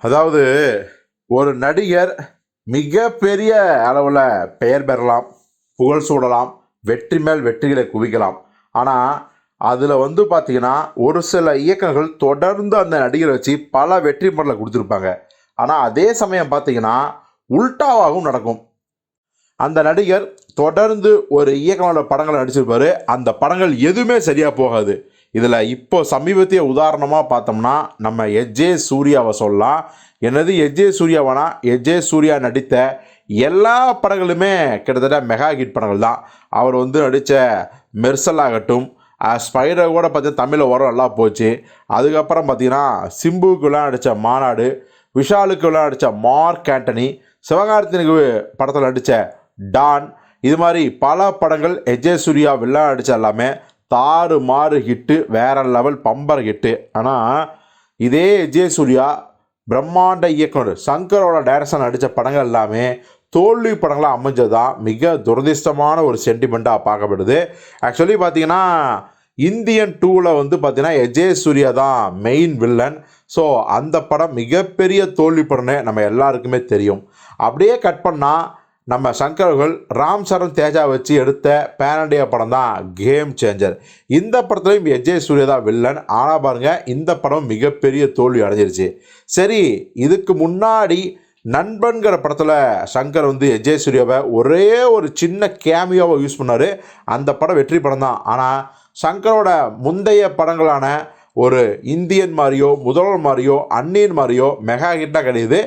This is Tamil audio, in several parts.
அதாவது ஒரு நடிகர் மிகப்பெரிய அளவில் பெயர் பெறலாம், புகழ் சூடலாம், வெற்றி மேல் வெற்றிகளை குவிக்கலாம். ஆனால் அதில் பார்த்தீங்கன்னா ஒரு சில இயக்கங்கள் தொடர்ந்து அந்த நடிகரை வச்சு பல வெற்றி படலை கொடுத்துருப்பாங்க. ஆனால் அதே சமயம் பார்த்தீங்கன்னா உல்டாவாகவும் நடக்கும். அந்த நடிகர் தொடர்ந்து ஒரு இயக்கங்களோட படங்களை நடிச்சிருப்பாரு, அந்த படங்கள் எதுவுமே சரியாக போகாது. இதில் இப்போ சமீபத்திய உதாரணமாக பார்த்தோம்னா நம்ம எஜே சூர்யாவை சொல்லலாம். என்னது எஜே சூர்யாவானா, எஜே சூர்யா நடித்த எல்லா படங்களுமே கிட்டத்தட்ட மெகா ஹிட் படங்கள் தான். அவர் நடித்த மெர்சல் ஆகட்டும், ஸ்பைடர் கூட பார்த்தீங்கன்னா தமிழில் வரும், நல்லா போச்சு. அதுக்கப்புறம் பார்த்தீங்கன்னா சிம்புக்குலாம் நடித்த மாநாடு, விஷாலுக்குலாம் நடித்த மார்க் ஆண்டனி, சிவகார்த்தினுக்கு படத்தில் நடித்த டான், இது மாதிரி பல படங்கள் எஜே சூர்யா வில்லா நடித்த எல்லாமே தாறு மாறு ஹிட்டு, வேற லெவல் பம்பர் ஹிட்டு. ஆனால் இதே எஜே சூர்யா பிரம்மாண்ட இயக்குனர் சங்கரோட டைரக்ஷன் நடித்த படங்கள் எல்லாமே தோல்வி படங்களாக அமைஞ்சதான் மிக துரதிர்ஷ்டமான ஒரு சென்டிமெண்ட்டாக பார்க்கப்படுது. ஆக்சுவலி பார்த்தீங்கன்னா இந்தியன் 2ல் பார்த்தீங்கன்னா எஜே சூர்யா தான் மெயின் வில்லன். ஸோ அந்த படம் மிகப்பெரிய தோல்வி படம்னு நம்ம எல்லாருக்குமே தெரியும். அப்படியே கட் பண்ணால் நம்ம சங்கர்கள் ராம் சரண் தேஜா வச்சு எடுத்த பேன் இண்டியா படம் தான் கேம் சேஞ்சர். இந்த படத்துலையும் எஜே சூர்யா தான் வில்லன். ஆனால் பாருங்கள், இந்த படம் மிகப்பெரிய தோல்வி அடைஞ்சிருச்சு. சரி, இதுக்கு முன்னாடி நண்பன்கிற படத்தில் சங்கர் எஜே சூர்யாவை ஒரே ஒரு சின்ன கேமியோவை யூஸ் பண்ணார். அந்த படம் வெற்றி படம் தான். ஆனால் சங்கரோட முந்தைய படங்களான ஒரு இந்தியன் மாதிரியோ, முதல்வர் மாதிரியோ, அந்நியன் மாதிரியோ மெகா ஹிட்டாக கிடையாது.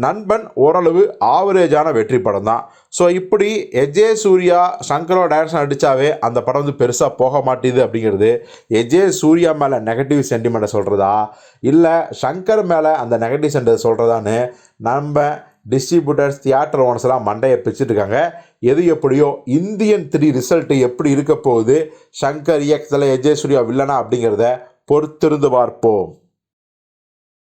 நண்பன் ஓரளவு ஆவரேஜான வெற்றி படம் தான். ஸோ இப்படி எஜே சூர்யா சங்கரோட டைரக்ஷன் நடித்தாவே அந்த படம் பெருசாக போக மாட்டேது அப்படிங்கிறது எஜே சூர்யா மேலே நெகட்டிவ் சென்டிமெண்ட்டை சொல்கிறதா, இல்லை சங்கர் மேலே அந்த நெகட்டிவ் சென்டிமெண்ட் சொல்கிறதான்னு நம்ம டிஸ்ட்ரிபியூட்டர்ஸ், தியேட்டர் ஓனர்ஸ்லாம் மண்டையை பிச்சுட்டு இருக்காங்க. எது எப்படியோ இந்தியன் 3 ரிசல்ட்டு எப்படி இருக்க போகுது, சங்கர் இயக்கத்தில் எஜே சூர்யா வில்லனா அப்படிங்கிறத பொறுத்திருந்து பார்ப்போம்.